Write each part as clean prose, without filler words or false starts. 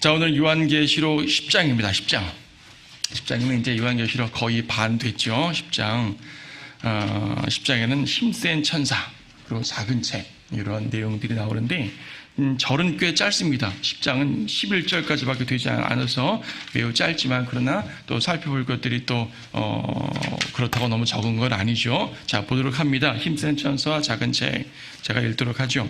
자, 오늘 요한계시록 10장입니다. 10장이면 이제 요한계시록 거의 반 됐죠. 10장. 10장에는 힘센 천사, 그리고 작은 책, 이런 내용들이 나오는데, 절은 꽤 짧습니다. 10장은 11절까지밖에 되지 않아서 매우 짧지만, 그러나 또 살펴볼 것들이 또 그렇다고 너무 적은 건 아니죠. 자, 보도록 합니다. 힘센 천사와 작은 책, 제가 읽도록 하죠.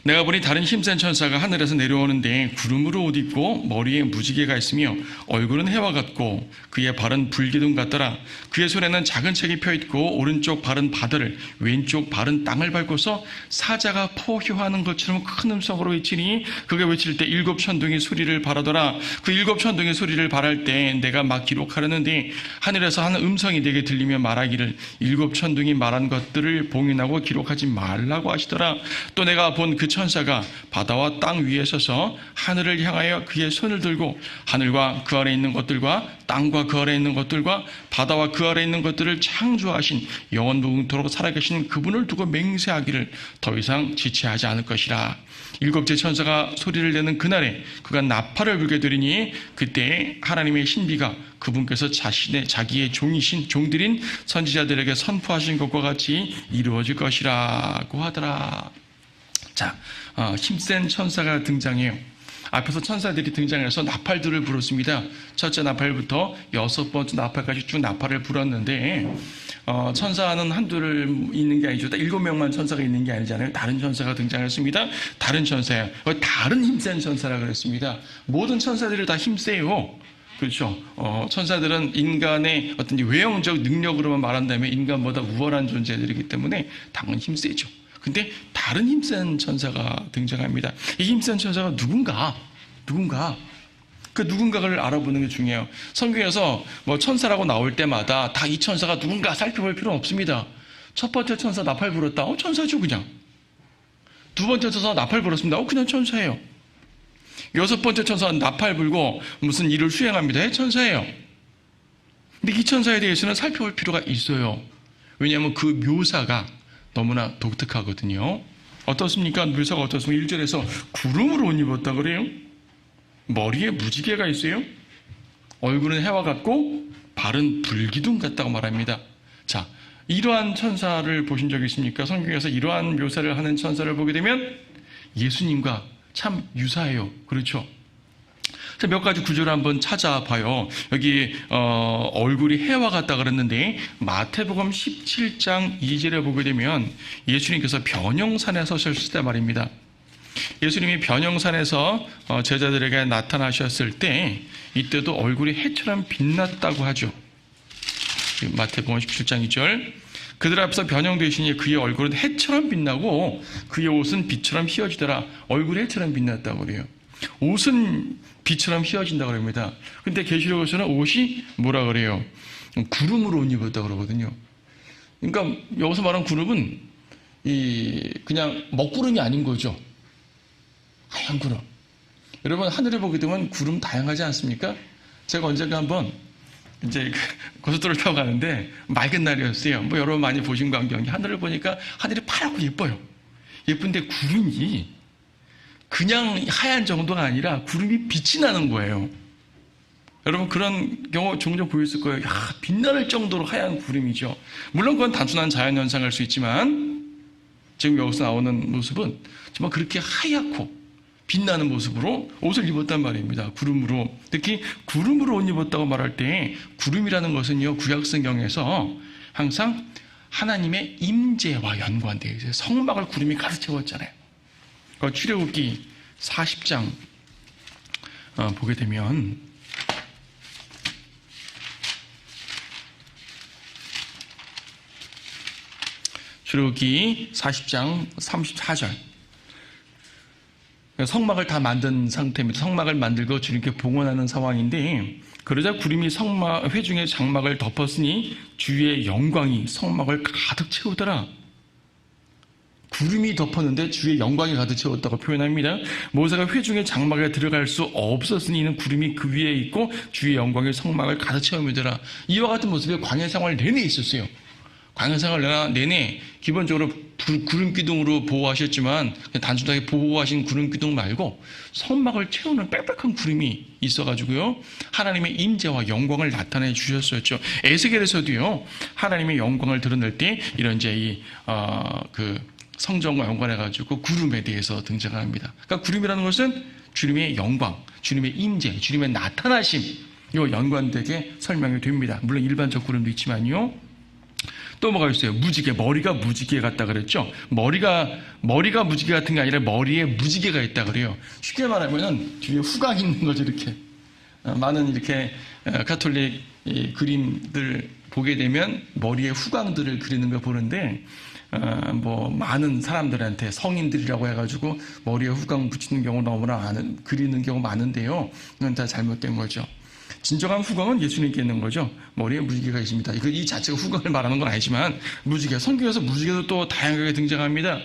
내가 보니 다른 힘센 천사가 하늘에서 내려오는데 구름으로 옷 입고 머리에 무지개가 있으며 얼굴은 해와 같고 그의 발은 불기둥 같더라. 그의 손에는 작은 책이 펴있고 오른쪽 발은 바다를 왼쪽 발은 땅을 밟고서 사자가 포효하는 것처럼 큰 음성으로 외치니 그가 외칠 때 일곱 천둥이 소리를 바라더라. 그 일곱 천둥이 소리를 바랄 때 내가 막 기록하려는데 하늘에서 한 음성이 내게 들리며 말하기를 일곱 천둥이 말한 것들을 봉인하고 기록하지 말라고 하시더라. 또 내가 본 그 천사가 바다와 땅 위에 서서 하늘을 향하여 그의 손을 들고 하늘과 그 아래 있는 것들과 땅과 그 아래 있는 것들과 바다와 그 아래 있는 것들을 창조하신 영원무궁토록 살아계신 그분을 두고 맹세하기를 더 이상 지체하지 않을 것이라. 일곱째 천사가 소리를 내는 그날에 그가 나팔을 불게 되리니 그때 하나님의 신비가 그분께서 자기의 종들인 선지자들에게 선포하신 것과 같이 이루어질 것이라고 하더라. 자, 힘센 천사가 등장해요. 앞에서 천사들이 등장해서 나팔들을 불었습니다. 첫째 나팔부터 여섯 번째 나팔까지 쭉 나팔을 불었는데, 천사는 한둘 있는 게 아니죠. 7명만 천사가 있는 게 아니잖아요. 다른 천사가 등장했습니다. 다른 천사예요. 다른 힘센 천사라 그랬습니다. 모든 천사들이 다 힘세요. 그렇죠. 천사들은 인간의 어떤 외형적 능력으로만 말한다면 인간보다 우월한 존재들이기 때문에 당연히 힘세죠. 근데 다른 힘센 천사가 등장합니다. 이 힘센 천사가 누군가 그 누군가를 알아보는 게 중요해요. 성경에서 뭐 천사라고 나올 때마다 다 이 천사가 누군가 살펴볼 필요는 없습니다. 첫 번째 천사 나팔 불었다. 천사죠 그냥. 두 번째 천사 나팔 불었습니다. 그냥 천사예요. 여섯 번째 천사 나팔 불고 무슨 일을 수행합니다. 천사예요. 근데 이 천사에 대해서는 살펴볼 필요가 있어요. 왜냐하면 그 묘사가 너무나 독특하거든요. 어떻습니까? 묘사가 어떻습니까? 1절에서 구름으로 옷 입었다 그래요. 머리에 무지개가 있어요. 얼굴은 해와 같고 발은 불기둥 같다고 말합니다. 자, 이러한 천사를 보신 적 있습니까? 성경에서 이러한 묘사를 하는 천사를 보게 되면 예수님과 참 유사해요. 그렇죠? 자, 몇 가지 구절을 한번 찾아봐요. 여기 얼굴이 해와 같다 그랬는데 마태복음 17장 2절에 보게 되면 예수님께서 변형산에 서셨을 때 말입니다. 예수님이 변형산에서 제자들에게 나타나셨을 때 이때도 얼굴이 해처럼 빛났다고 하죠. 마태복음 17장 2절. 그들 앞에서 변형되시니 그의 얼굴은 해처럼 빛나고 그의 옷은 빛처럼 휘어지더라. 얼굴이 해처럼 빛났다고 그래요. 옷은 빛처럼 휘어진다고 그럽니다. 근데 계시록에서는 옷이 뭐라 그래요? 구름으로 옷 입었다고 그러거든요. 그러니까 여기서 말하는 구름은 그냥 먹구름이 아닌 거죠. 하얀 구름. 여러분 하늘에 보게 되면 구름 다양하지 않습니까? 제가 언젠가 한번 이제 고속도로를 타고 가는데 맑은 날이었어요. 뭐 여러분 많이 보신 광경이 하늘을 보니까 하늘이 파랗고 예뻐요. 예쁜데 구름이 그냥 하얀 정도가 아니라 구름이 빛이 나는 거예요. 여러분 그런 경우 종종 보였을 거예요. 빛나는 정도로 하얀 구름이죠. 물론 그건 단순한 자연현상일 수 있지만 지금 여기서 나오는 모습은 정말 그렇게 하얗고 빛나는 모습으로 옷을 입었단 말입니다. 구름으로. 특히 구름으로 옷 입었다고 말할 때 구름이라는 것은요, 구약성경에서 항상 하나님의 임재와 연관되어 있어요. 성막을 구름이 가득 채웠잖아요. 출애굽기 40장 보게 되면 출애굽기 40장 34절. 성막을 다 만든 상태입니다. 성막을 만들고 주님께 봉헌하는 상황인데 그러자 구름이 성막 회중의 장막을 덮었으니 주의 영광이 성막을 가득 채우더라. 구름이 덮었는데 주의 영광이 가득 채웠다고 표현합니다. 모세가 회중의 장막에 들어갈 수 없었으니 이는 구름이 그 위에 있고 주의 영광이 성막을 가득 채우더라. 이와 같은 모습이 광야 생활 내내 있었어요. 광야 생활 내내 기본적으로 구름 기둥으로 보호하셨지만 단순하게 보호하신 구름 기둥 말고 성막을 채우는 빽빽한 구름이 있어가지고요, 하나님의 임재와 영광을 나타내 주셨었죠. 에스겔에서도요, 하나님의 영광을 드러낼 때 이런 이제 그 성전과 연관해가지고 구름에 대해서 등장합니다. 그러니까 구름이라는 것은 주님의 영광, 주님의 임재, 주님의 나타나심, 요 연관되게 설명이 됩니다. 물론 일반적 구름도 있지만요. 또 뭐가 있어요? 무지개, 머리가 무지개 같다 그랬죠? 머리가 무지개 같은 게 아니라 머리에 무지개가 있다 그래요. 쉽게 말하면은 뒤에 후광이 있는 거죠, 이렇게. 많은 이렇게 가톨릭 그림들 보게 되면 머리에 후광들을 그리는 거 보는데, 뭐 많은 사람들한테 성인들이라고 해가지고 머리에 후광 붙이는 경우 너무나 그리는 경우 많은데요. 이건 다 잘못된 거죠. 진정한 후광은 예수님께 있는 거죠. 머리에 무지개가 있습니다. 이 자체가 후광을 말하는 건 아니지만 무지개, 성경에서 무지개도 또 다양하게 등장합니다.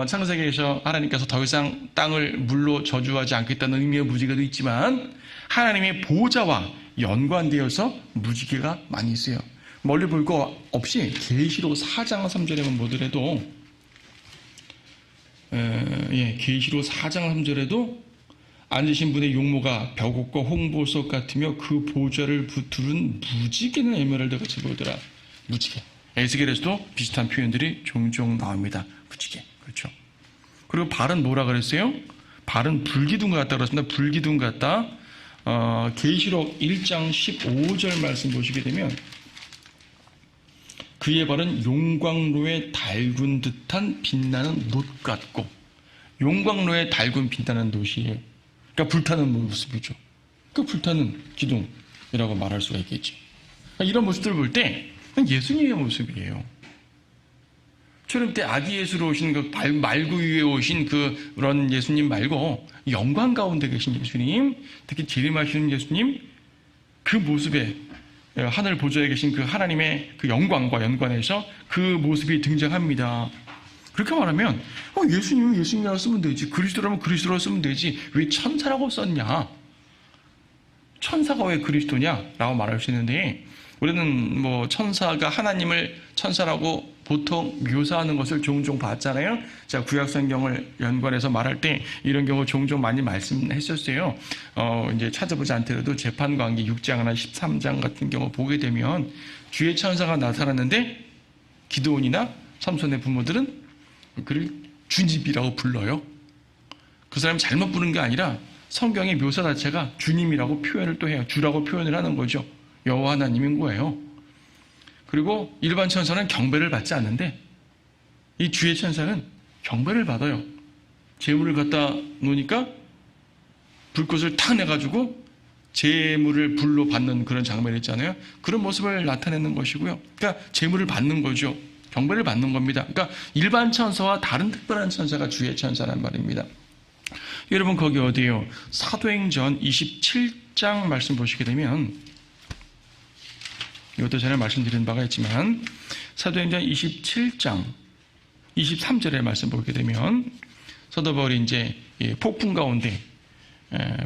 창세기에서 하나님께서 더 이상 땅을 물로 저주하지 않겠다는 의미의 무지개도 있지만 하나님의 보호자와 연관되어서 무지개가 많이 있어요. 멀리 볼 거 없이 계시록 4장 3절에만 보더라도 계시록 4장 3절에도 앉으신 분의 용모가 벽옥과 홍보석 같으며 그 보좌를 두른 무지개는 에메랄드 같이 보이더라. 무지개. 에스겔에서도 비슷한 표현들이 종종 나옵니다. 무지개. 그렇죠. 그리고 발은 뭐라 그랬어요? 발은 불기둥 같다 그랬습니다. 불기둥 같다. 계시록 1장 15절 말씀 보시게 되면 그의 발은 용광로에 달군 듯한 빛나는 놋 같고, 용광로에 달군 빛나는 놋이에요. 그러니까 불타는 모습이죠. 그러니까 불타는 기둥이라고 말할 수가 있겠죠. 그러니까 이런 모습들을 볼 때 예수님의 모습이에요. 초림 때 아기 예수로 오신 그 말구 위에 오신 그런 예수님 말고 영광 가운데 계신 예수님, 특히 재림하시는 예수님, 그 모습에 하늘 보좌에 계신 그 하나님의 그 영광과 연관해서 그 모습이 등장합니다. 그렇게 말하면 예수님은 예수님이라고 쓰면 되지, 그리스도라면 그리스도라고 쓰면 되지, 왜 천사라고 썼냐, 천사가 왜 그리스도냐 라고 말할 수 있는데, 우리는 뭐 천사가 하나님을 천사라고 보통 묘사하는 것을 종종 봤잖아요. 자, 구약성경을 연관해서 말할 때 이런 경우 종종 많이 말씀했었어요. 이제 찾아보지 않더라도 재판관계 6장이나 13장 같은 경우 보게 되면 주의 천사가 나타났는데 기드온이나 삼손의 부모들은 그를 주님이라고 불러요. 그 사람이 잘못 부른 게 아니라 성경의 묘사 자체가 주님이라고 표현을 또 해요. 주라고 표현을 하는 거죠. 여호와 하나님인 거예요. 그리고 일반 천사는 경배를 받지 않는데 이 주의 천사는 경배를 받아요. 재물을 갖다 놓으니까 불꽃을 탁 내가지고 재물을 불로 받는 그런 장면이 있잖아요. 그런 모습을 나타내는 것이고요. 그러니까 재물을 받는 거죠. 경배를 받는 겁니다. 그러니까 일반 천사와 다른 특별한 천사가 주의 천사란 말입니다. 여러분 거기 어디에요? 사도행전 27장 말씀 보시게 되면, 이것도 전에 말씀드린 바가 있지만 사도행전 27장 23절의 말씀 보게 되면 사도 바울이 이제 폭풍 가운데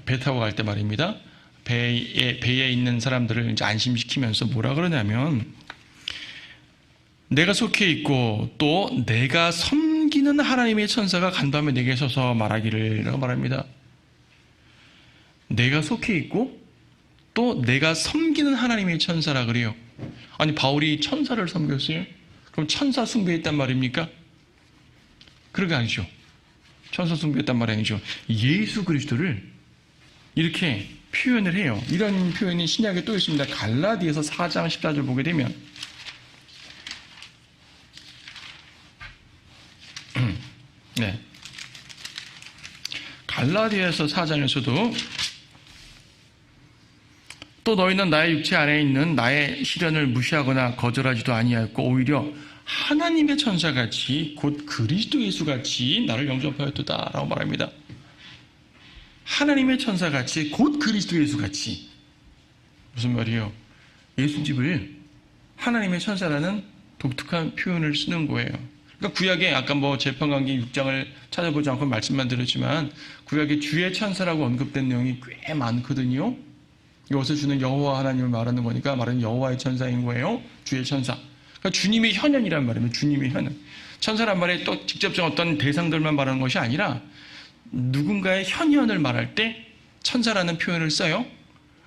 배 타고 갈 때 말입니다. 배에 있는 사람들을 이제 안심시키면서 뭐라 그러냐면, 내가 속해 있고 또 내가 섬기는 하나님의 천사가 간밤에 내게 서서 말하기를 라고 말합니다. 내가 속해 있고 또 내가 섬기는 하나님의 천사라 그래요. 아니, 바울이 천사를 섬겼어요? 그럼 천사 숭배했단 말입니까? 그런 게 아니죠. 천사 숭배했단 말이 아니죠. 예수 그리스도를 이렇게 표현을 해요. 이런 표현이 신약에 또 있습니다. 갈라디아서 4장 14절 보게 되면 네. 갈라디아서 4장에서도 또 너희는 나의 육체 안에 있는 나의 시련을 무시하거나 거절하지도 아니하였고 오히려 하나님의 천사같이 곧 그리스도 예수같이 나를 영접하였도다 라고 말합니다. 하나님의 천사같이 곧 그리스도 예수같이. 무슨 말이에요? 예수집을 하나님의 천사라는 독특한 표현을 쓰는 거예요. 그러니까 구약에 아까 뭐 재판관계 6장을 찾아보지 않고 말씀만 들었지만 구약에 주의 천사라고 언급된 내용이 꽤 많거든요. 이것을 주는 여호와 하나님을 말하는 거니까 말하는 여호와의 천사인 거예요. 주의 천사. 그러니까 주님의 현현이란 말이에요. 주님의 현현. 천사란 말에 또 직접적 어떤 대상들만 말하는 것이 아니라 누군가의 현현을 말할 때 천사라는 표현을 써요.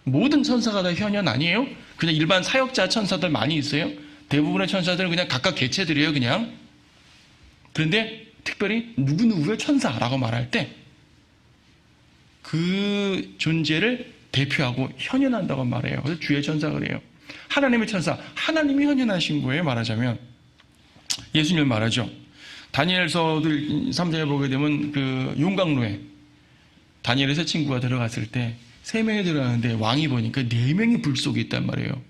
모든 천사가 다 현현 아니에요? 그냥 일반 사역자 천사들 많이 있어요. 대부분의 천사들은 그냥 각각 개체들이에요, 그냥. 그런데 특별히 누구누구의 천사라고 말할 때 그 존재를 대표하고 현현한다고 말해요. 그래서 주의 천사 그래요. 하나님의 천사, 하나님이 현현하신 거예요, 말하자면. 예수님 말하죠. 다니엘서 3장에 보게 되면 그 용광로에 다니엘의 세 친구가 들어갔을 때 3명이 들어가는데 왕이 보니까 4명이 불 속에 있단 말이에요.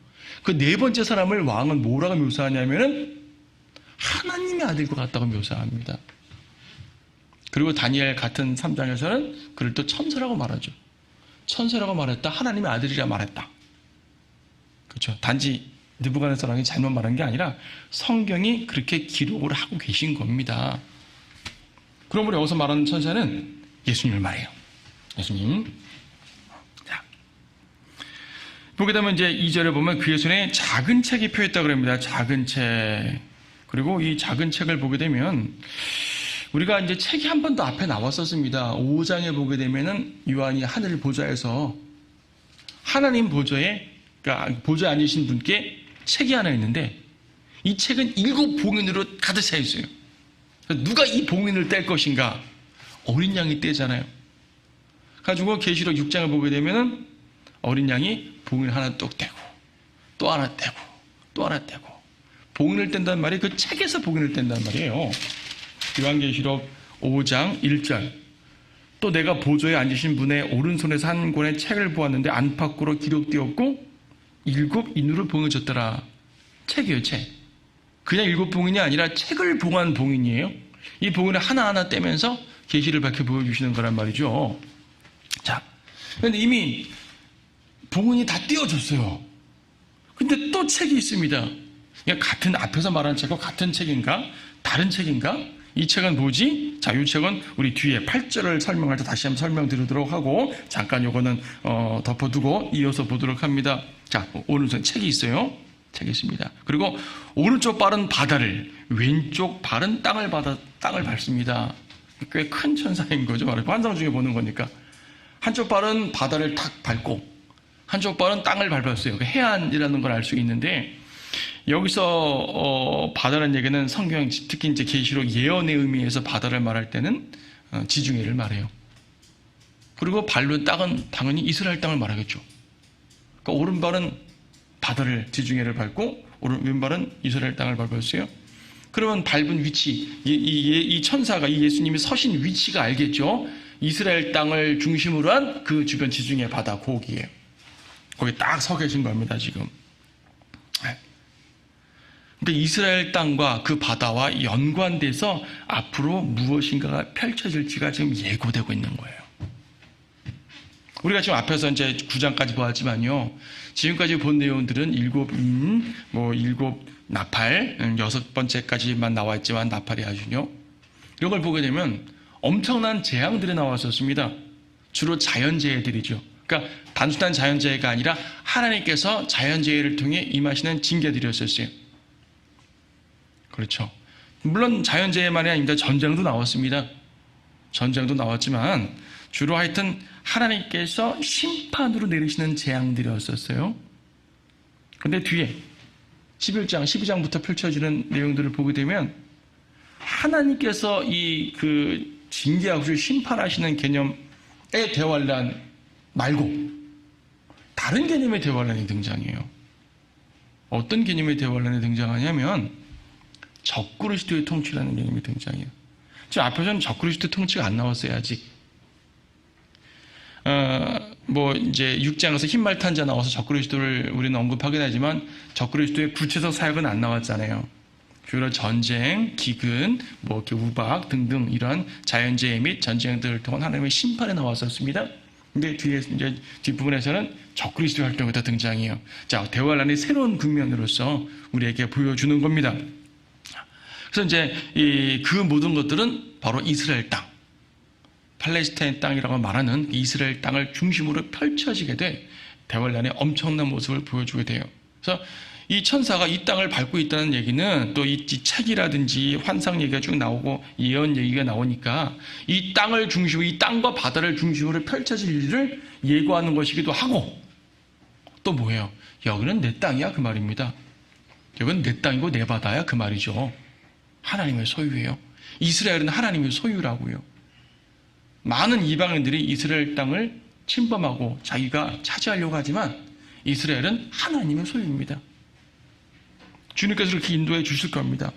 그 4번째 사람을 왕은 뭐라고 묘사하냐면은 하나님의 아들과 같다고 묘사합니다. 그리고 다니엘 같은 3장에서는 그를 또 천사라고 말하죠. 천사라고 말했다. 하나님의 아들이라 말했다. 그렇죠. 단지 느부갓네살이 잘못 말한 게 아니라 성경이 그렇게 기록을 하고 계신 겁니다. 그러므로 여기서 말하는 천사는 예수님을 말해요. 예수님. 자, 보게 되면 이제 2절에 보면 그의 손에 작은 책이 펴있다고 합니다. 작은 책. 그리고 이 작은 책을 보게 되면 우리가 이제 책이 한 번 더 앞에 나왔었습니다. 5장에 보게 되면은 요한이 하늘 보좌에서 하나님 보좌에, 그러니까 보좌에 앉으신 분께 책이 하나 있는데 이 책은 7 봉인으로 가득 차 있어요. 누가 이 봉인을 뗄 것인가? 어린 양이 떼잖아요. 가지고 계시록 6장을 보게 되면은 어린 양이 봉인을 하나 뚝 떼고 또 하나 떼고 또 하나 떼고 봉인을 뗀단 말이 그 책에서 봉인을 뗀단 말이에요. 요한계시록 5장 1절. 또 내가 보좌에 앉으신 분의 오른손에서 한 권의 책을 보았는데 안팎으로 기록되었고 7 인으로 봉해졌더라. 책이에요, 책. 그냥 7 봉인이 아니라 책을 봉한 봉인이에요. 이 봉인을 하나하나 떼면서 계시를 밝혀 보여주시는 거란 말이죠. 자, 그런데 이미 봉인이 다 띄워졌어요. 근데 또 책이 있습니다. 같은 앞에서 말한 책과 같은 책인가? 다른 책인가? 이 책은 뭐지? 자, 이 책은 우리 뒤에 8절을 설명할 때 다시 한번 설명드리도록 하고 잠깐 요거는 덮어두고 이어서 보도록 합니다. 자, 오른손 책이 있어요. 책이 있습니다. 그리고 오른쪽 발은 바다를, 왼쪽 발은 땅을 밟습니다. 꽤 큰 천사인 거죠. 환상 중에 보는 거니까. 한쪽 발은 바다를 탁 밟고 한쪽 발은 땅을 밟았어요. 해안이라는 걸 알 수 있는데 여기서 바다라는 얘기는 성경 특히 이제 계시록 예언의 의미에서 바다를 말할 때는 지중해를 말해요. 그리고 발로 땅은 당연히 이스라엘 땅을 말하겠죠. 그러니까 오른발은 바다를 지중해를 밟고 왼발은 이스라엘 땅을 밟았어요. 그러면 밟은 위치, 이 천사가 이 예수님이 서신 위치가 알겠죠. 이스라엘 땅을 중심으로 한 그 주변 지중해 바다 고기예요. 거기 딱 서 계신 겁니다, 지금. 그러니까 이스라엘 땅과 그 바다와 연관돼서 앞으로 무엇인가가 펼쳐질지가 지금 예고되고 있는 거예요. 우리가 지금 앞에서 이제 9장까지 보았지만요. 지금까지 본 내용들은 7인, 7 나팔, 6번째까지만 나와 있지만 나팔이 아주요. 이런 걸 보게 되면 엄청난 재앙들이 나왔었습니다. 주로 자연재해들이죠. 그러니까 단순한 자연재해가 아니라 하나님께서 자연재해를 통해 임하시는 징계들이었었어요. 그렇죠. 물론 자연재해만이 아닙니다. 전쟁도 나왔습니다. 전쟁도 나왔지만 주로 하여튼 하나님께서 심판으로 내리시는 재앙들이었었어요. 그런데 뒤에 11장, 12장부터 펼쳐지는 내용들을 보게 되면 하나님께서 이 징계하고 심판하시는 개념의 대환란 말고 다른 개념의 대환란이 등장해요. 어떤 개념의 대환란이 등장하냐면 적그리스도의 통치라는 개념이 등장해요. 지금 앞에서는 적그리스도의 통치가 안 나왔어요, 아직. 이제 6장에서 흰말 탄 자 나와서 적그리스도를 우리는 언급하긴 하지만 적그리스도의 구체적 사역은 안 나왔잖아요. 주로 전쟁, 기근, 이렇게 우박 등등 이런 자연재해 및 전쟁들을 통한 하나님의 심판에 나왔었습니다. 근데 뒤에 이제 뒷부분에서는 적그리스도의 활동이 더 등장해요. 자, 대환란의 새로운 국면으로서 우리에게 보여주는 겁니다. 그래서 이제 그 모든 것들은 바로 이스라엘 땅, 팔레스타인 땅이라고 말하는 이스라엘 땅을 중심으로 펼쳐지게 돼 대환란의 엄청난 모습을 보여주게 돼요. 그래서 이 천사가 이 땅을 밟고 있다는 얘기는 또 이 책이라든지 환상 얘기가 쭉 나오고 예언 얘기가 나오니까 이 땅을 중심으로, 이 땅과 바다를 중심으로 펼쳐질 일을 예고하는 것이기도 하고, 또 뭐예요? 여기는 내 땅이야 그 말입니다. 여기는 내 땅이고 내 바다야 그 말이죠. 하나님의 소유예요. 이스라엘은 하나님의 소유라고요. 많은 이방인들이 이스라엘 땅을 침범하고 자기가 차지하려고 하지만 이스라엘은 하나님의 소유입니다. 주님께서 그렇게 인도해 주실 겁니다.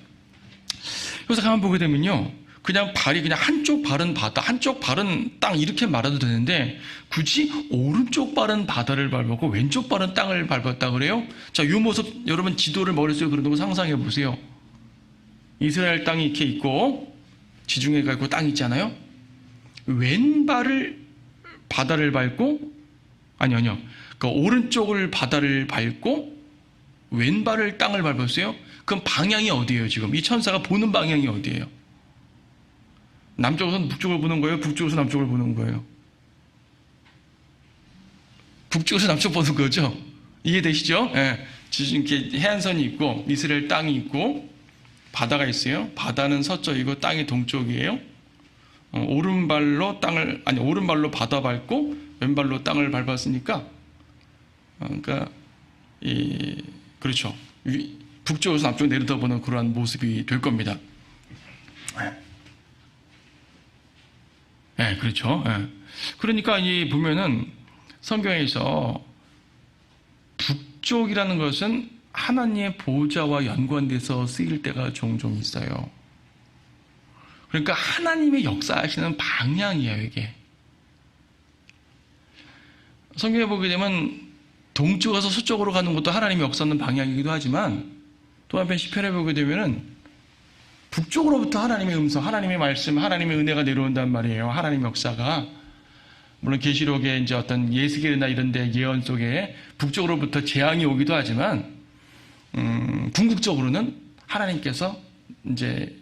여기서 가만 보게 되면요, 그냥 발이 그냥 한쪽 발은 바다, 한쪽 발은 땅 이렇게 말해도 되는데 굳이 오른쪽 발은 바다를 밟았고 왼쪽 발은 땅을 밟았다 그래요? 자, 이 모습 여러분 지도를 머릿속에 그려놓고 상상해 보세요. 이스라엘 땅이 이렇게 있고 지중해가 있고 땅이 있잖아요. 왼발을 바다를 밟고, 아니요. 그 오른쪽을 바다를 밟고 왼발을 땅을 밟았어요. 그럼 방향이 어디예요 지금? 이 천사가 보는 방향이 어디예요? 남쪽에서 북쪽을 보는 거예요? 북쪽에서 남쪽을 보는 거예요? 북쪽에서 남쪽 보는 거죠? 이해되시죠? 예. 이렇게 해안선이 있고 이스라엘 땅이 있고 바다가 있어요. 바다는 서쪽이고 땅이 동쪽이에요. 오른발로 바다 밟고 왼발로 땅을 밟았으니까, 그러니까 그렇죠. 북쪽에서 남쪽 내려다보는 그러한 모습이 될 겁니다. 네, 그렇죠. 네. 그러니까 보면은 성경에서 북쪽이라는 것은 하나님의 보좌와 연관돼서 쓰일 때가 종종 있어요. 그러니까 하나님의 역사하시는 방향이에요, 이게. 성경에 보게 되면 동쪽에서 서쪽으로 가는 것도 하나님의 역사하는 방향이기도 하지만, 또 한편 시편에 보게 되면은 북쪽으로부터 하나님의 음성, 하나님의 말씀, 하나님의 은혜가 내려온단 말이에요. 하나님의 역사가. 물론 계시록에 이제 어떤 예스겔이나 이런 데 예언 속에 북쪽으로부터 재앙이 오기도 하지만, 궁극적으로는 하나님께서 이제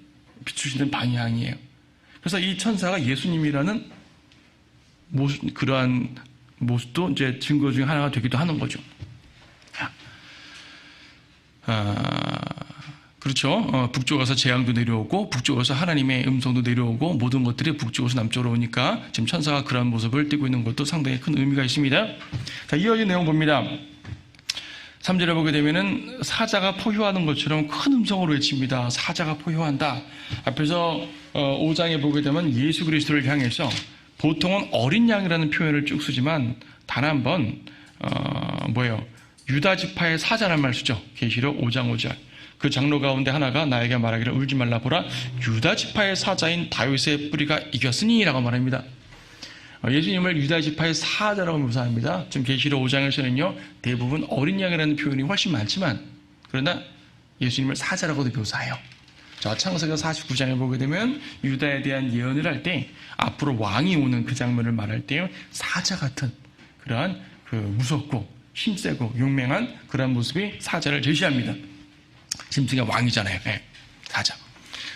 비추시는 방향이에요. 그래서 이 천사가 예수님이라는 모습, 그러한 모습도 이제 증거 중에 하나가 되기도 하는 거죠. 그렇죠. 북쪽에서 재앙도 내려오고 북쪽에서 하나님의 음성도 내려오고 모든 것들이 북쪽에서 남쪽으로 오니까 지금 천사가 그러한 모습을 띠고 있는 것도 상당히 큰 의미가 있습니다. 자, 이어진 내용 봅니다. 3절에 보게 되면은 사자가 포효하는 것처럼 큰 음성으로 외칩니다. 사자가 포효한다. 앞에서 5장에 보게 되면 예수 그리스도를 향해서 보통은 어린 양이라는 표현을 쭉 쓰지만 단 한 번 유다 지파의 사자란 말 쓰죠. 계시록 5장 5절. 그 장로 가운데 하나가 나에게 말하기를 울지 말라, 보라 유다 지파의 사자인 다윗의 뿌리가 이겼으니 라고 말합니다. 예수님을 유다 지파의 사자라고 묘사합니다. 지금 계시록 5장에서는요 대부분 어린 양이라는 표현이 훨씬 많지만, 그러나 예수님을 사자라고도 묘사해요. 자, 창세기 49장에 보게 되면 유다에 대한 예언을 할 때 앞으로 왕이 오는 그 장면을 말할 때 사자 같은 그러한 무섭고 힘세고 용맹한 그러한 모습이 사자를 제시합니다. 짐승의 왕이잖아요. 네,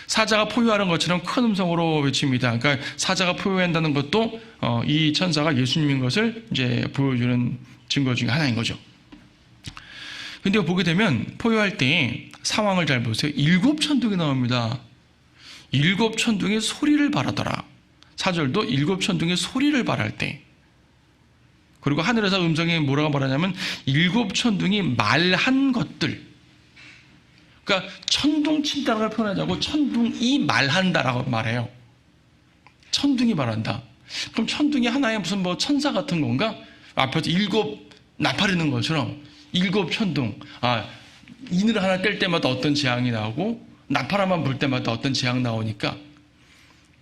사자가 포효하는 것처럼 큰 음성으로 외칩니다. 그러니까 사자가 포효한다는 것도 이 천사가 예수님인 것을 이제 보여주는 증거 중에 하나인 거죠. 근데 보게 되면 포효할 때 상황을 잘 보세요. 7천둥이 나옵니다. 7천둥이 소리를 발하더라. 4절도 7천둥이 소리를 발할 때. 그리고 하늘에서 음성이 뭐라고 말하냐면 7천둥이 말한 것들. 그러니까 천둥 친다는 걸 표현하자고 천둥이 말한다라고 말해요. 천둥이 말한다. 그럼 천둥이 하나의 무슨 천사 같은 건가? 앞에서 7 나팔이는 것처럼 7 천둥. 인을 하나 뗄 때마다 어떤 재앙이 나오고 나팔 한번 불 때마다 어떤 재앙 나오니까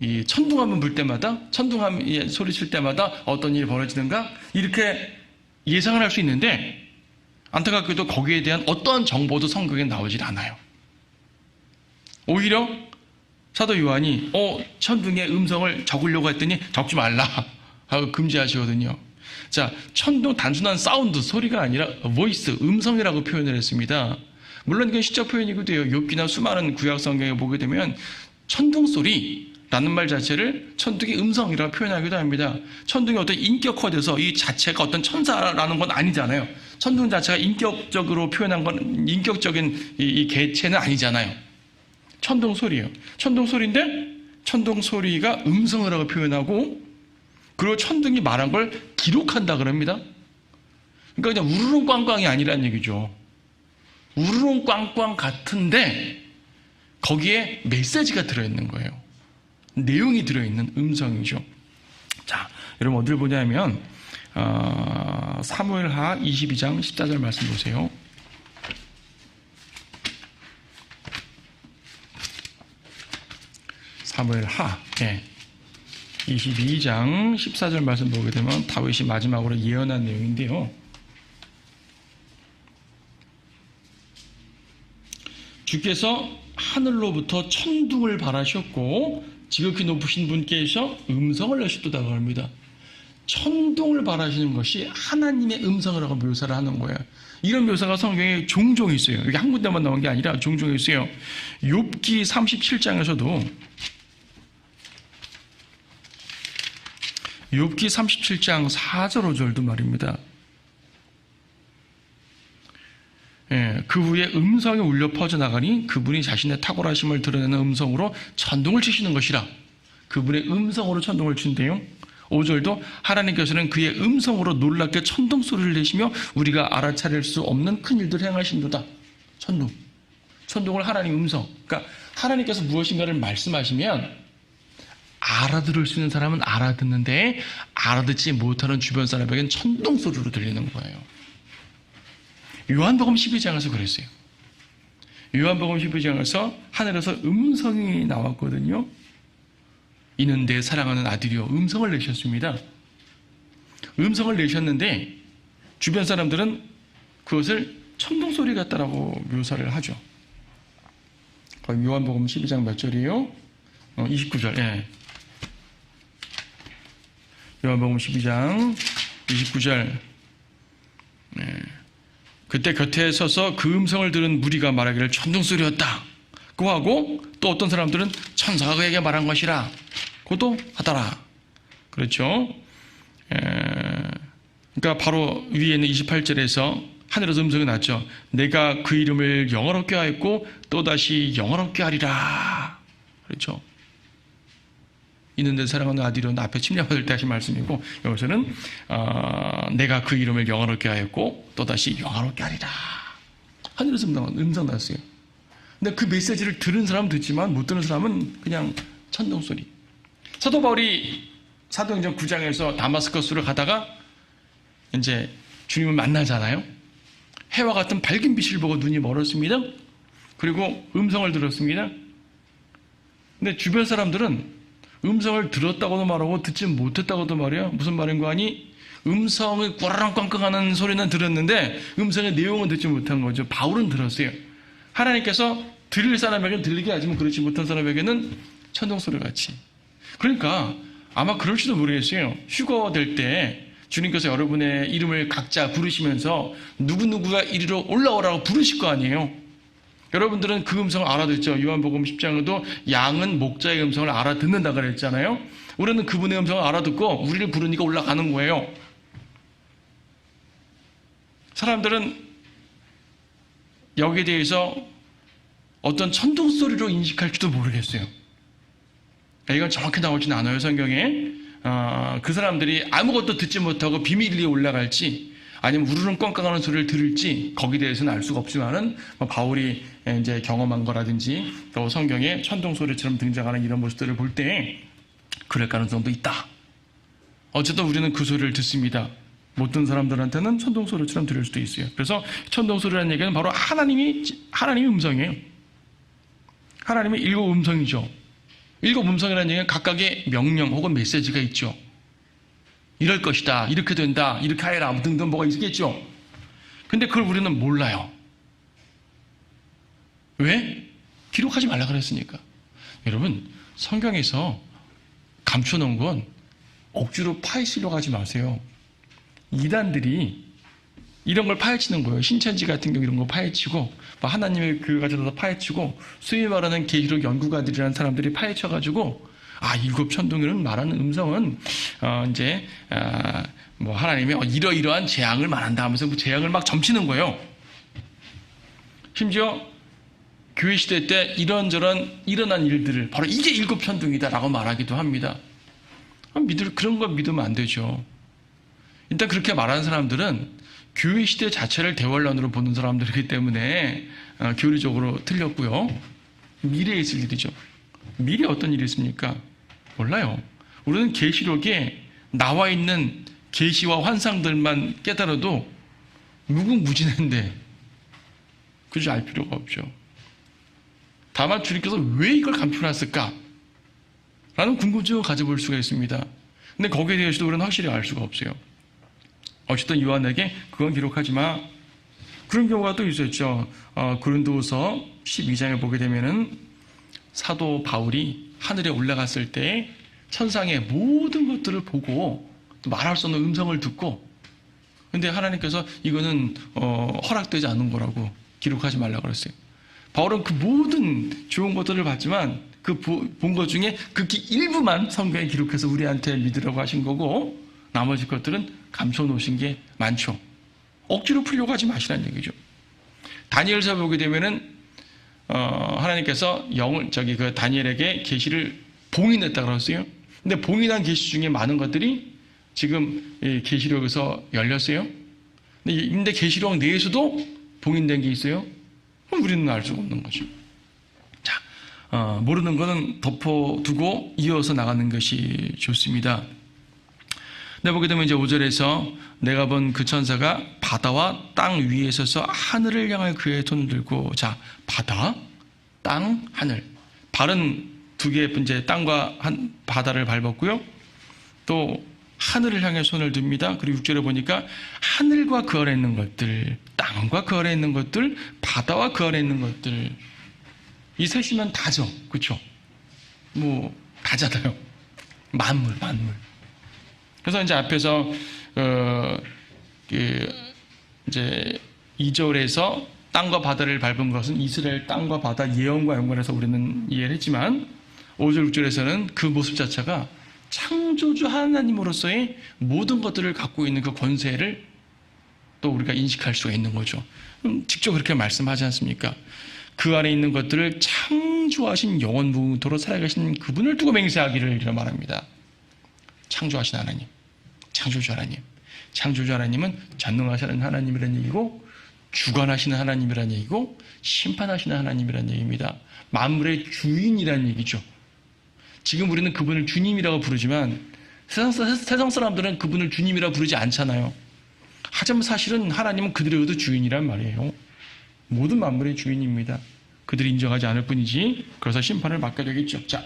이 천둥 한번 불 때마다 천둥 소리칠 때마다 어떤 일이 벌어지는가 이렇게 예상을 할 수 있는데, 안타깝게도 거기에 대한 어떠한 정보도 성경에 나오질 않아요. 오히려 사도 요한이 천둥의 음성을 적으려고 했더니 적지 말라 하고 금지하시거든요. 자, 천둥 단순한 사운드, 소리가 아니라 voice, 음성이라고 표현을 했습니다. 물론 이건 시적 표현이기도 해요. 욥기나 수많은 구약 성경에 보게 되면 천둥 소리, 라는 말 자체를 천둥의 음성이라고 표현하기도 합니다. 천둥이 어떤 인격화돼서 이 자체가 어떤 천사라는 건 아니잖아요. 천둥 자체가 인격적으로 표현한 건 인격적인 이 개체는 아니잖아요. 천둥 소리예요. 천둥 소리인데 천둥 소리가 음성이라고 표현하고 그리고 천둥이 말한 걸 기록한다 그럽니다. 그러니까 그냥 우르릉꽝꽝이 아니라는 얘기죠. 우르릉꽝꽝 같은데 거기에 메시지가 들어있는 거예요. 내용이 들어있는 음성이죠. 자, 여러분 어디를 보냐면 사무엘하 22장 14절 말씀 보세요. 사무엘하 22장 14절 말씀 보게 되면 다윗이 마지막으로 예언한 내용인데요. 주께서 하늘로부터 천둥을 바라셨고 지극히 높으신 분께서 음성을 내셨다고 합니다. 천둥을 바라시는 것이 하나님의 음성이라고 묘사를 하는 거예요. 이런 묘사가 성경에 종종 있어요. 이게 한 군데만 나온 게 아니라 종종 있어요. 욥기 37장에서도 욥기 37장 4절 5절도 말입니다. 그 후에 음성이 울려 퍼져나가니 그분이 자신의 탁월하심을 드러내는 음성으로 천둥을 치시는 것이라. 그분의 음성으로 천둥을 친대요. 5절도 하나님께서는 그의 음성으로 놀랍게 천둥 소리를 내시며 우리가 알아차릴 수 없는 큰 일들을 행하신도다. 천둥을 하나님 음성. 그러니까 하나님께서 무엇인가를 말씀하시면 알아들을 수 있는 사람은 알아듣는데 알아듣지 못하는 주변 사람에게는 천둥 소리로 들리는 거예요. 요한복음 12장에서 그랬어요. 요한복음 12장에서 하늘에서 음성이 나왔거든요. 이는 내 사랑하는 아들이요. 음성을 내셨습니다. 음성을 내셨는데 주변 사람들은 그것을 천둥소리 같다라고 묘사를 하죠. 요한복음 12장 몇 절이에요? 29절. 요한복음 12장 29절. 그때 곁에 서서 그 음성을 들은 무리가 말하기를 천둥소리였다 고 하고 또 어떤 사람들은 천사가 그에게 말한 것이라 고도 하더라. 그렇죠. 그러니까 바로 위에 있는 28절에서 하늘에서 음성이 났죠. 내가 그 이름을 영화롭게 하였고 또다시 영화롭게 하리라. 그렇죠. 있는데 사랑하는 아들이요 앞에 침략받을 때 하신 말씀이고 여기서는 내가 그 이름을 영화롭게 하였고 또다시 영화롭게 하리라. 하늘에서 음성 났어요. 근데 그 메시지를 들은 사람은 듣지만 못 들은 사람은 그냥 천둥소리. 사도 바울이 사도행전 9장에서 다마스커스를 가다가 이제 주님을 만나잖아요. 해와 같은 밝은 빛을 보고 눈이 멀었습니다. 그리고 음성을 들었습니다. 근데 주변 사람들은 음성을 들었다고도 말하고 듣지 못했다고도 말해요. 무슨 말인가 하니 음성을 꼬라랑 꽝꽝하는 소리는 들었는데 음성의 내용은 듣지 못한 거죠. 바울은 들었어요. 하나님께서 들릴 사람에게는 들리게 하지만 그렇지 못한 사람에게는 천둥소리 같이. 그러니까 아마 그럴지도 모르겠어요. 휴거 될 때 주님께서 여러분의 이름을 각자 부르시면서 누구누구가 이리로 올라오라고 부르실 거 아니에요. 여러분들은 그 음성을 알아듣죠. 요한복음 10장에도 양은 목자의 음성을 알아듣는다 그랬잖아요. 우리는 그분의 음성을 알아듣고 우리를 부르니까 올라가는 거예요. 사람들은 여기에 대해서 어떤 천둥소리로 인식할지도 모르겠어요. 이건 정확히 나오진 않아요. 성경에. 그 사람들이 아무것도 듣지 못하고 비밀리에 올라갈지 아니면 우르릉 꽝꽝하는 소리를 들을지 거기에 대해서는 알 수가 없지만은 바울이 이제 경험한 거라든지 또 성경에 천둥 소리처럼 등장하는 이런 모습들을 볼 때 그럴 가능성도 있다. 어쨌든 우리는 그 소리를 듣습니다. 못 듣는 사람들한테는 천둥 소리처럼 들을 수도 있어요. 그래서 천둥 소리라는 얘기는 바로 하나님의 음성이에요. 하나님의 일곱 음성이죠. 일곱 음성이라는 얘기는 각각의 명령 혹은 메시지가 있죠. 이럴 것이다. 이렇게 된다. 이렇게 하여라. 등등 뭐가 있겠죠. 근데 그걸 우리는 몰라요. 왜? 기록하지 말라 그랬으니까. 여러분, 성경에서 감춰놓은 건 억지로 파헤치려고 하지 마세요. 이단들이 이런 걸 파헤치는 거예요. 신천지 같은 경우 이런 거 파헤치고 하나님의 교회 가져다 파헤치고 소위 말하는 계시록 연구가들이라는 사람들이 파헤쳐가지고 일곱 천둥이라는 말하는 음성은 이제 뭐 하나님이 이러이러한 재앙을 말한다 하면서 그 재앙을 막 점치는 거예요. 심지어 교회 시대 때 이런저런 일어난 일들을 바로 이게 일곱 천둥이다라고 말하기도 합니다. 그런 거 믿으면 안 되죠. 일단 그렇게 말하는 사람들은 교회 시대 자체를 대환란으로 보는 사람들이기 때문에 교리적으로 틀렸고요. 미래에 있을 일이죠. 미래에 어떤 일이 있습니까? 몰라요. 우리는 계시록에 나와 있는 계시와 환상들만 깨달아도 무궁무진한데 굳이 알 필요가 없죠. 다만 주님께서 왜 이걸 감춰놨을까? 라는 궁금증을 가져볼 수가 있습니다. 근데 거기에 대해서도 우리는 확실히 알 수가 없어요. 어쨌든 요한에게 그건 기록하지 마. 그런 경우가 또 있었죠. 고린도후서 12장에 보게 되면은 사도 바울이 하늘에 올라갔을 때 천상의 모든 것들을 보고 말할 수 없는 음성을 듣고, 근데 하나님께서 이거는 허락되지 않은 거라고 기록하지 말라고 그랬어요. 바울은 그 모든 좋은 것들을 봤지만 그 본 것 중에 극히 일부만 성경에 기록해서 우리한테 믿으라고 하신 거고, 나머지 것들은 감춰 놓으신 게 많죠. 억지로 풀려고 하지 마시라는 얘기죠. 다니엘서 보게 되면은 하나님께서 그 다니엘에게 계시를 봉인했다고 그랬어요. 근데 봉인한 계시 중에 많은 것들이 지금 계시록에서 열렸어요. 근데 계시록 내에서도 봉인된 게 있어요. 그럼 우리는 알 수가 없는 거죠. 자, 모르는 거는 덮어두고 이어서 나가는 것이 좋습니다. 근데 보게 되면 이제 5절에서 내가 본 그 천사가 바다와 땅 위에 서서 하늘을 향하여 그의 손을 들고, 자, 바다, 땅, 하늘. 발은 두 개, 이제 땅과 바다를 밟았고요. 또 하늘을 향해 손을 듭니다. 그리고 6절에 보니까 하늘과 그 아래 있는 것들, 땅과 그 아래 있는 것들, 바다와 그 아래 있는 것들. 이 셋이면 다죠. 그렇죠? 뭐 다잖아요. 만물. 그래서 이제 앞에서 이제 2절에서 땅과 바다를 밟은 것은 이스라엘 땅과 바다 예언과 연관해서 우리는 이해를 했지만, 5절 6절에서는 그 모습 자체가 창조주 하나님으로서의 모든 것들을 갖고 있는 그 권세를 또 우리가 인식할 수가 있는 거죠. 직접 그렇게 말씀하지 않습니까? 그 안에 있는 것들을 창조하신 영원무토로 살아계신 그분을 두고 맹세하기를 이렇게 말합니다. 창조하신 하나님, 창조주 하나님. 창조주 하나님은 전능하시는 하나님이라는 얘기고, 주관하시는 하나님이라는 얘기고, 심판하시는 하나님이라는 얘기입니다. 만물의 주인이라는 얘기죠. 지금 우리는 그분을 주님이라고 부르지만 세상 사람들은 그분을 주님이라고 부르지 않잖아요. 하지만 사실은 하나님은 그들에게도 주인이란 말이에요. 모든 만물의 주인입니다. 그들이 인정하지 않을 뿐이지. 그래서 심판을 받게 되겠죠. 자,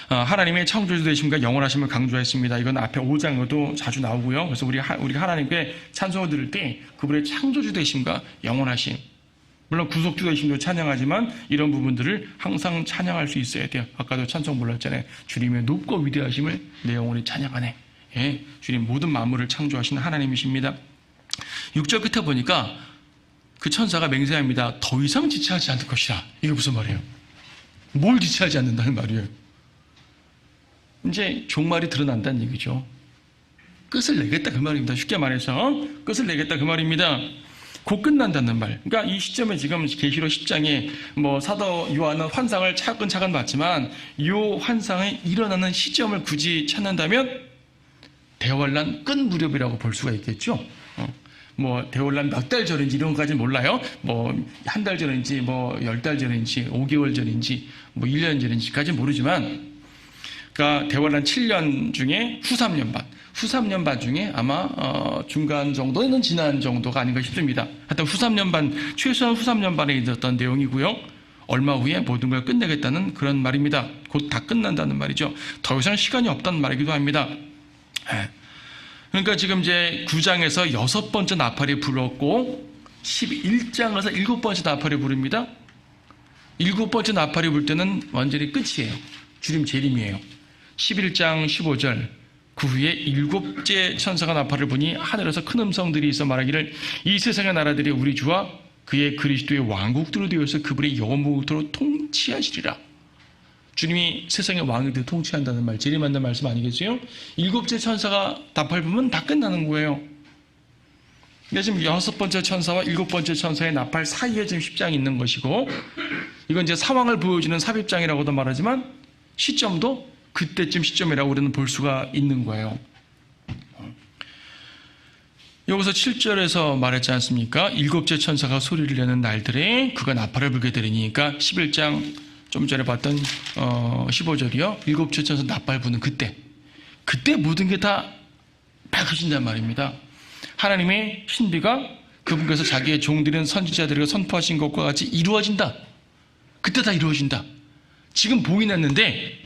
하나님의 창조주 되심과 영원하심을 강조했습니다. 이건 앞에 5장에도 자주 나오고요. 그래서 우리가 하나님께 찬송을 들을 때 그분의 창조주 되심과 영원하심, 물론 구속주 되심도 찬양하지만 이런 부분들을 항상 찬양할 수 있어야 돼요. 아까도 찬송 불렀잖아요. 주님의 높고 위대하심을 내 영혼이 찬양하네. 예, 주님 모든 만물을 창조하신 하나님이십니다. 6절 끝에 보니까 그 천사가 맹세합니다. 더 이상 지체하지 않을 것이라. 이게 무슨 말이에요? 뭘 지체하지 않는다는 말이에요? 이제 종말이 드러난다는 얘기죠. 끝을 내겠다 그 말입니다. 쉽게 말해서 끝을 내겠다 그 말입니다. 곧 끝난다는 말. 그러니까 이 시점에 지금 계시록 10장에 뭐 사도 요한은 환상을 차근차근 봤지만 이 환상이 일어나는 시점을 굳이 찾는다면 대환란 끝 무렵이라고 볼 수가 있겠죠. 뭐 대환란 몇 달 전인지 이런 것까지는 몰라요. 뭐 한 달 전인지 뭐 10달 전인지 5개월 전인지 뭐 1년 전인지까지는 모르지만, 그러니까 대환란 7년 중에 후 3년 반. 후 3년 반 중에 아마 중간 정도는 지난 정도가 아닌가 싶습니다. 하여튼 후 3년 반, 최소한 후 3년 반에 있었던 내용이고요. 얼마 후에 모든 걸 끝내겠다는 그런 말입니다. 곧 다 끝난다는 말이죠. 더 이상 시간이 없다는 말이기도 합니다. 그러니까 지금 이제 9장에서 6번째 나팔이 불었고 11장에서 7번째 나팔이 부릅니다. 7번째 나팔이 불 때는 완전히 끝이에요. 주님 재림이에요. 11장 15절, 그 후에 7째 천사가 나팔을 부니 하늘에서 큰 음성들이 있어 말하기를 이 세상의 나라들이 우리 주와 그의 그리스도의 왕국들로 되어서 그분의 영원무토로 통치하시리라. 주님이 세상의 왕이 되어 통치한다는 말, 재림한다는 말씀 아니겠어요? 7째 천사가 나팔 불면 다 끝나는 거예요. 근데 지금 6번째 천사와 7번째 천사의 나팔 사이에 지금 십장이 있는 것이고, 이건 이제 상황을 보여주는 삽입장이라고도 말하지만 시점도 그때쯤 시점이라고 우리는 볼 수가 있는 거예요. 여기서 7절에서 말했지 않습니까? 7째 천사가 소리를 내는 날들에 그가 나팔을 불게 되리니, 그러니까 11장 좀 전에 봤던 15절이요. 7째 천사 나팔 부는 그때 모든 게 다 밝혀진단 말입니다. 하나님의 신비가 그분께서 자기의 종들인 선지자들에게 선포하신 것과 같이 이루어진다. 그때 다 이루어진다. 지금 봉이 났는데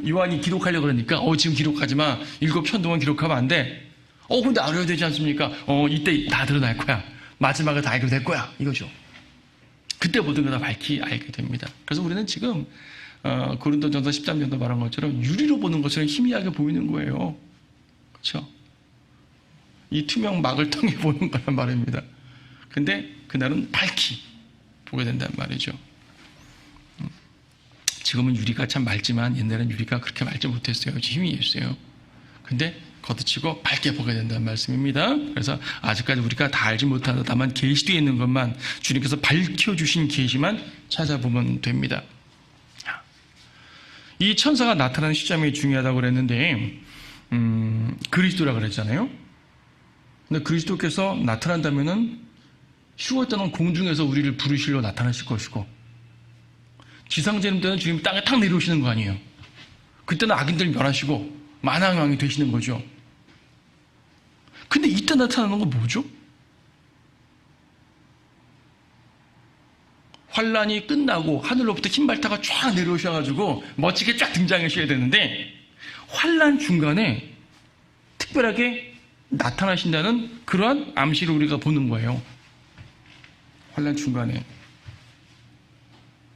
요한이 기록하려고 그러니까 지금 기록하지 마. 7편 동안 기록하면 안 돼. 근데 알아야 되지 않습니까? 이때 다 드러날 거야. 마지막에 다 알게 될 거야. 이거죠. 그때 모든 걸 다 밝히 알게 됩니다. 그래서 우리는 지금 고린도전서 13장도 말한 것처럼 유리로 보는 것처럼 희미하게 보이는 거예요. 그렇죠? 이 투명 막을 통해 보는 거란 말입니다. 근데 그날은 밝히 보게 된단 말이죠. 지금은 유리가 참 맑지만 옛날엔 유리가 그렇게 맑지 못했어요. 희미했어요. 근데 걷어치고 밝게 보게 된다는 말씀입니다. 그래서 아직까지 우리가 다 알지 못하다 다만 계시되어 있는 것만, 주님께서 밝혀주신 계시만 찾아보면 됩니다. 이 천사가 나타나는 시점이 중요하다고 그랬는데 그리스도라고 그랬잖아요. 근데 그리스도께서 나타난다면은 휴거때는 공중에서 우리를 부르시려 나타나실 것이고, 지상재림 때는 주님이 땅에 탁 내려오시는 거 아니에요. 그때는 악인들 멸하시고 만왕왕이 되시는 거죠. 근데 이때 나타나는 건 뭐죠? 환란이 끝나고 하늘로부터 흰발타가 쫙 내려오셔가지고 멋지게 쫙 등장하셔야 되는데, 환란 중간에 특별하게 나타나신다는 그러한 암시를 우리가 보는 거예요. 환란 중간에.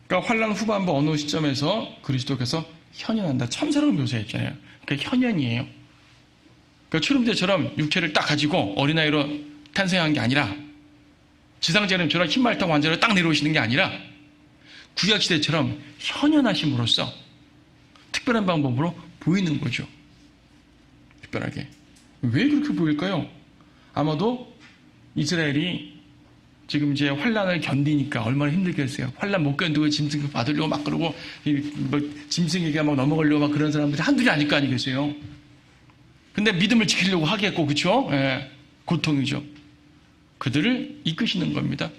그러니까 환란 후반부 어느 시점에서 그리스도께서 현현한다. 천사로 묘사했잖아요. 그러니까 현현이에요. 그러니까 출애굽 때처럼 육체를 딱 가지고 어린아이로 탄생한 게 아니라, 지상재림처럼 흰말 타고 완전히 딱 내려오시는 게 아니라, 구약시대처럼 현현하심으로써 특별한 방법으로 보이는 거죠. 특별하게. 왜 그렇게 보일까요? 아마도 이스라엘이 지금 이제 환란을 견디니까 얼마나 힘들겠어요. 환란 못 견디고 짐승 받으려고 막 그러고, 짐승에게 막 넘어가려고 막 그런 사람들이 한둘이 아닐 거 아니겠어요. 근데 믿음을 지키려고 하겠고, 그렇죠? 예, 고통이죠. 그들을 이끄시는 겁니다.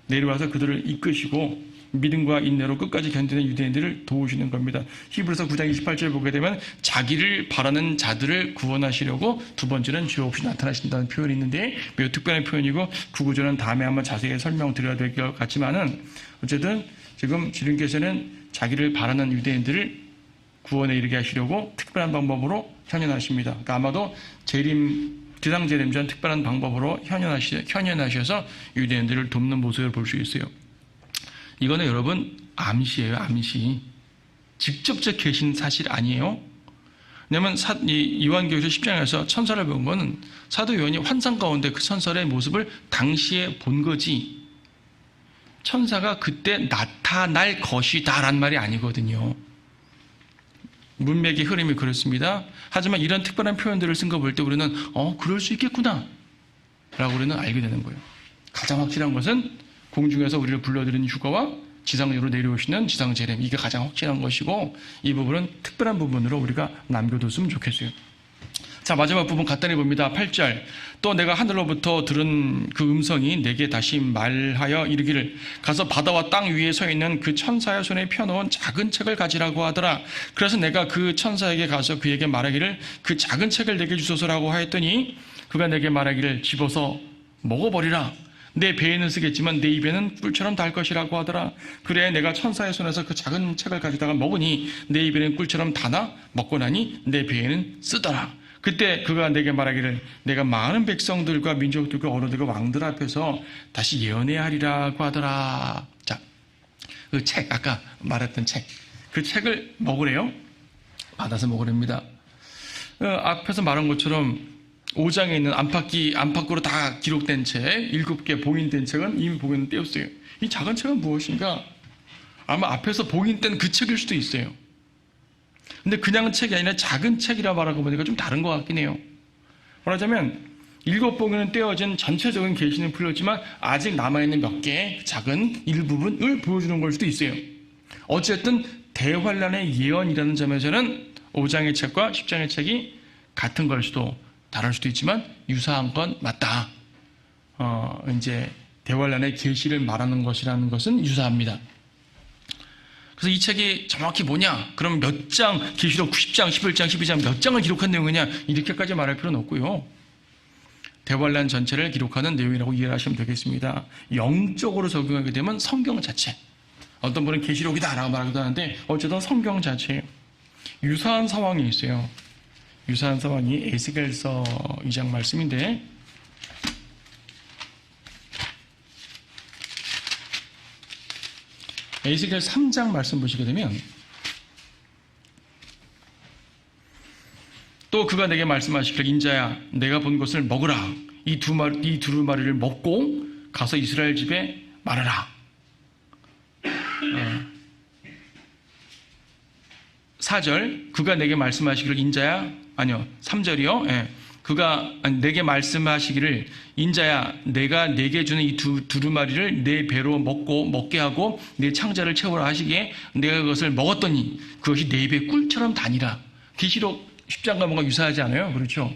내려와서 그들을 이끄시고 믿음과 인내로 끝까지 견디는 유대인들을 도우시는 겁니다. 히브리서 9장 28절 보게 되면 자기를 바라는 자들을 구원하시려고 두 번째는 죄 없이 나타나신다는 표현이 있는데, 매우 특별한 표현이고 그 구절은 다음에 한번 자세히 설명드려야 될 것 같지만은, 어쨌든 지금 주님께서는 자기를 바라는 유대인들을 구원에 이르게 하시려고 특별한 방법으로 현현하십니다. 그러니까 아마도 지상재림 전 특별한 방법으로 현현하셔서 유대인들을 돕는 모습을 볼 수 있어요. 이거는 여러분 암시예요. 암시. 직접적 계신 사실 아니에요. 왜냐하면 요한계시록 10장에서 천사를 본 거는 사도 요한이 환상 가운데 그 천사의 모습을 당시에 본 거지, 천사가 그때 나타날 것이다 라는 말이 아니거든요. 문맥의 흐름이 그렇습니다. 하지만 이런 특별한 표현들을 쓴 거 볼 때 우리는 그럴 수 있겠구나 라고 우리는 알게 되는 거예요. 가장 확실한 것은 공중에서 우리를 불러들이는 휴거와 지상으로 내려오시는 지상재림, 이게 가장 확실한 것이고, 이 부분은 특별한 부분으로 우리가 남겨뒀으면 좋겠어요. 자, 마지막 부분 간단히 봅니다. 8절. 또 내가 하늘로부터 들은 그 음성이 내게 다시 말하여 이르기를, 가서 바다와 땅 위에 서 있는 그 천사의 손에 펴놓은 작은 책을 가지라고 하더라. 그래서 내가 그 천사에게 가서 그에게 말하기를, 그 작은 책을 내게 주소서라고 하였더니 그가 내게 말하기를, 집어서 먹어버리라. 내 배에는 쓰겠지만 내 입에는 꿀처럼 달 것이라고 하더라. 그래 내가 천사의 손에서 그 작은 책을 가지다가 먹으니 내 입에는 꿀처럼 다나 먹고 나니 내 배에는 쓰더라. 그때 그가 내게 말하기를, 내가 많은 백성들과 민족들과 언어들과 왕들 앞에서 다시 예언해야 하리라고 하더라. 자, 그 책, 아까 말했던 책, 그 책을 먹으래요. 받아서 먹으랍니다. 앞에서 말한 것처럼 5장에 있는 안팎으로 다 기록된 책, 7개 봉인된 책은 이미 봉인을 떼었어요. 이 작은 책은 무엇인가? 아마 앞에서 봉인된 그 책일 수도 있어요. 근데 그냥 책이 아니라 작은 책이라 말하고 보니까 좀 다른 것 같긴 해요. 말하자면 7봉인은 떼어진 전체적인 계시는 풀렸지만 아직 남아있는 몇 개의 작은 일부분을 보여주는 걸 수도 있어요. 어쨌든 대환란의 예언이라는 점에서는 5장의 책과 10장의 책이 같은 걸 수도 다를 수도 있지만 유사한 건 맞다. 이제 대환란의 계시를 말하는 것이라는 것은 유사합니다. 그래서 이 책이 정확히 뭐냐? 그럼 몇 장, 계시록 10장, 11장, 12장 몇 장을 기록한 내용이냐? 이렇게까지 말할 필요는 없고요. 대환란 전체를 기록하는 내용이라고 이해를 하시면 되겠습니다. 영적으로 적용하게 되면 성경 자체. 어떤 분은 계시록이다 라고 말하기도 하는데 어쨌든 성경 자체예요. 유사한 상황이 있어요. 유사한 상황이 에스겔서 2장 말씀인데 에스겔 3장 말씀 보시게 되면 또 그가 내게 말씀하시기를 인자야 내가 본 것을 먹으라. 이 두루마리를 먹고 가서 이스라엘 집에 말하라. 4절 그가 내게 말씀하시기를 인자야 아니요 3절이요. 예. 그가 내게 말씀하시기를 인자야 내가 내게 주는 이 두루마리를 내 배로 먹게 하고 내 창자를 채우라 하시기에 내가 그것을 먹었더니 그것이 내 입에 꿀처럼 다니라. 계시록 10장과 뭔가 유사하지 않아요? 그렇죠?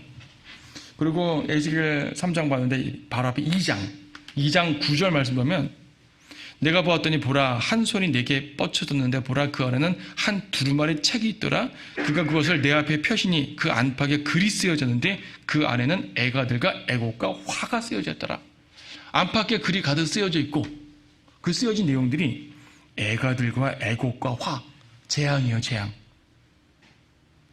그리고 에스겔 3장 봤는데 바로 앞에 2장 9절 말씀 보면 내가 보았더니 보라 한 손이 내게 뻗쳐졌는데 보라 그 안에는 한 두루마리 책이 있더라. 그가 그것을 내 앞에 펴시니 그 안팎에 글이 쓰여졌는데 그 안에는 애가들과 애곡과 화가 쓰여졌더라. 안팎에 글이 가득 쓰여져 있고 그 쓰여진 내용들이 애가들과 애곡과 화, 재앙이에요. 재앙.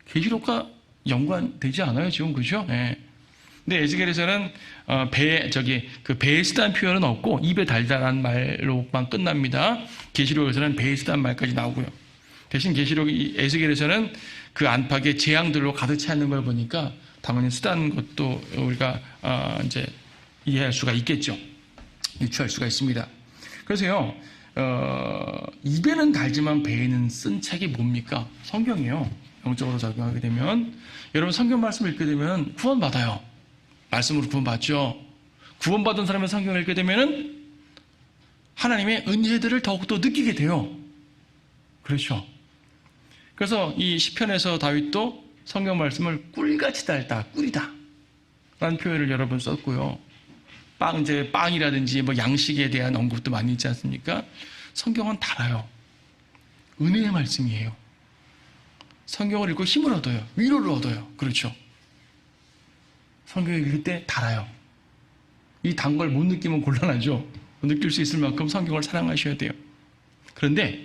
계시록과 연관되지 않아요 지금 그렇죠? 네. 근데 에스겔에서는 그 배에 쓰다는 표현은 없고 입에 달달한 말로만 끝납니다. 계시록에서는 배에 쓰다는 말까지 나오고요. 대신 에스겔에서는 그 안팎에 재앙들로 가득 차 있는 걸 보니까 당연히 쓰다는 것도 우리가 이제 이해할 수가 있겠죠. 유추할 수가 있습니다. 그래서요 입에는 달지만 배에는 쓴 책이 뭡니까? 성경이에요. 영적으로 적용하게 되면 여러분 성경 말씀을 읽게 되면 구원받아요. 말씀으로 구원받죠. 구원받은 사람의 성경을 읽게 되면 하나님의 은혜들을 더욱더 느끼게 돼요. 그렇죠. 그래서 이 시편에서 다윗도 성경 말씀을 꿀같이 달다, 꿀이다 라는 표현을 여러 번 썼고요. 빵이라든지 뭐 양식에 대한 언급도 많이 있지 않습니까? 성경은 달아요. 은혜의 말씀이에요. 성경을 읽고 힘을 얻어요. 위로를 얻어요. 그렇죠. 성경을 읽을 때 달아요. 이 단 걸 못 느끼면 곤란하죠. 느낄 수 있을 만큼 성경을 사랑하셔야 돼요. 그런데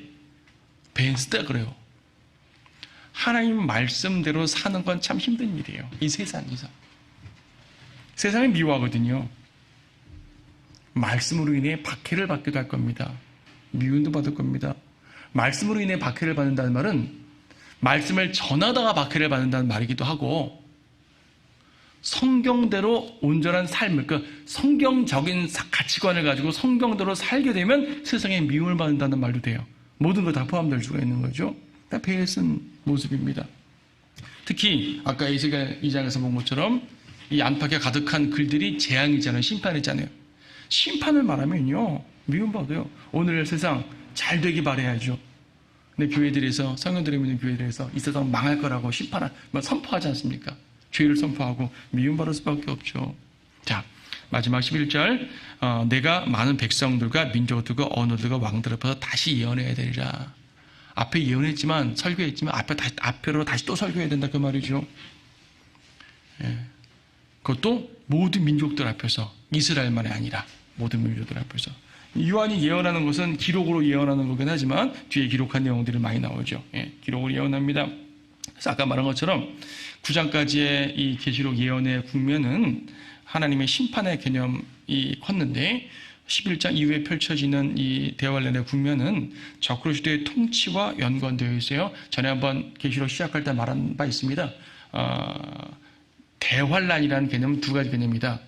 배는 쓰다 그래요. 하나님 말씀대로 사는 건 참 힘든 일이에요. 이 세상에서. 세상이 미워하거든요. 말씀으로 인해 박해를 받기도 할 겁니다. 미움도 받을 겁니다. 말씀으로 인해 박해를 받는다는 말은 말씀을 전하다가 박해를 받는다는 말이기도 하고 성경대로 온전한 삶을 그러니까 성경적인 가치관을 가지고 성경대로 살게 되면 세상에 미움을 받는다는 말도 돼요. 모든 거 다 포함될 수가 있는 거죠. 다 배에 쓴 모습입니다. 특히 아까 에스겔 2장에서 본 것처럼 이 안팎에 가득한 글들이 재앙이잖아요. 심판이잖아요. 심판을 말하면요 미움받아요. 오늘 세상 잘 되기 바라야죠. 근데 교회들에서 성령들이 있는 교회들에서 이 세상 망할 거라고 선포하지 않습니까? 죄를 선포하고 미움받을 수밖에 없죠. 자 마지막 11절 내가 많은 백성들과 민족들과 언어들과 왕들 앞에서 다시 예언해야 되리라. 앞에 예언했지만 설교했지만 앞으로 다시 또 설교해야 된다 그 말이죠. 예. 그것도 모든 민족들 앞에서 이스라엘만이 아니라 모든 민족들 앞에서. 요한이 예언하는 것은 기록으로 예언하는 거긴 하지만 뒤에 기록한 내용들이 많이 나오죠. 예, 기록으로 예언합니다. 그래서 아까 말한 것처럼 9장까지의 이 계시록 예언의 국면은 하나님의 심판의 개념이 컸는데 11장 이후에 펼쳐지는 이 대환란의 국면은 적그리스도의 통치와 연관되어 있어요. 전에 한번 계시록 시작할 때 말한 바 있습니다. 대환란이라는 개념은 두 가지 개념이다.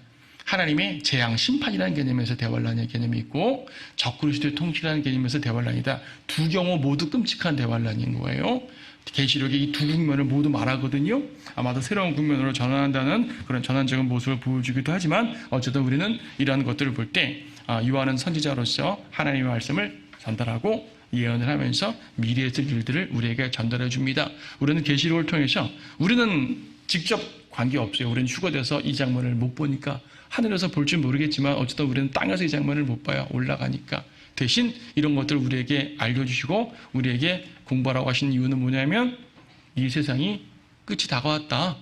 하나님의 재앙, 심판이라는 개념에서 대환란의 개념이 있고 적그리스도의 통치라는 개념에서 대환란이다. 두 경우 모두 끔찍한 대환란인 거예요. 계시록이 이 두 국면을 모두 말하거든요. 아마도 새로운 국면으로 전환한다는 그런 전환적인 모습을 보여주기도 하지만 어쨌든 우리는 이러한 것들을 볼 때 요한은 선지자로서 하나님의 말씀을 전달하고 예언을 하면서 미래에 있을 일들을 우리에게 전달해 줍니다. 우리는 계시록을 통해서 우리는 직접 관계없어요. 우리는 휴거돼서 이 장면을 못 보니까 하늘에서 볼 줄 모르겠지만 어쨌든 우리는 땅에서 이 장면을 못 봐요. 올라가니까. 대신 이런 것들을 우리에게 알려주시고 우리에게 공부하라고 하신 이유는 뭐냐면 이 세상이 끝이 다가왔다.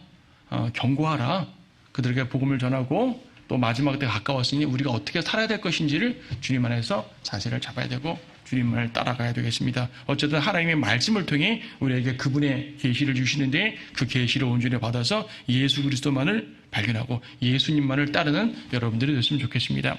경고하라. 그들에게 복음을 전하고 또 마지막 때가 가까웠으니 우리가 어떻게 살아야 될 것인지를 주님 안에서 자세를 잡아야 되고 주님을 따라가야 되겠습니다. 어쨌든 하나님의 말씀을 통해 우리에게 그분의 계시를 주시는데 그 계시를 온전히 받아서 예수 그리스도만을 발견하고 예수님만을 따르는 여러분들이 됐으면 좋겠습니다.